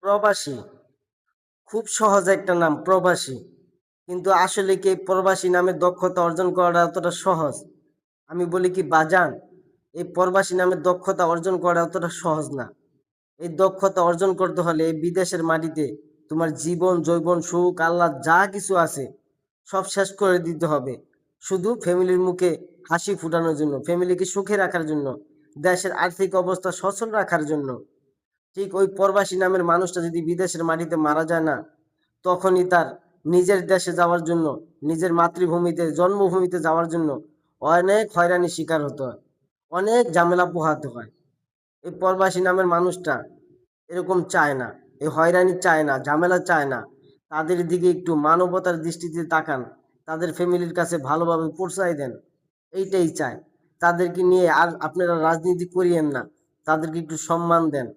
প্রবাসী খুব সহজ একটা নাম প্রবাসী। কিন্তু আসলে কি এই প্রবাসী নামের দক্ষতা অর্জন করাটা অতটা সহজ? আমি বলি কি বাজান, এই প্রবাসী নামের দক্ষতা অর্জন করা অতটা সহজ না। এই দক্ষতা অর্জন করতে হলে এই বিদেশের মাটিতে তোমার জীবন, যৌবন, সুখ, আহ্লাদ যা কিছু আছে সব শেষ করে দিতে হবে। শুধু ফ্যামিলির মুখে হাসি ফুটানোর জন্য, ফ্যামিলিকে সুখে রাখার জন্য, দেশের আর্থিক অবস্থা সচল রাখার জন্য। ঠিক ওই প্রবাসী নামের মানুষটা যদি বিদেশের মাটিতে মারা যায় না, তখনই তার নিজের দেশে যাওয়ার জন্য, নিজের মাতৃভূমিতে জন্মভূমিতে যাওয়ার জন্য অনেক হয়রানির শিকার হতে হয়, অনেক ঝামেলা পোহাতে হয়। এই প্রবাসী নামের মানুষটা এরকম চায় না, এই হয়রানি চায় না, ঝামেলা চায় না। তাদের দিকে একটু মানবতার দৃষ্টিতে তাকান, তাদের ফ্যামিলির কাছে ভালোভাবে পৌঁছায় দেন, এইটাই চায়। তাদেরকে নিয়ে আর আপনারা রাজনীতি করিয়েন না, তাদেরকে একটু সম্মান দেন।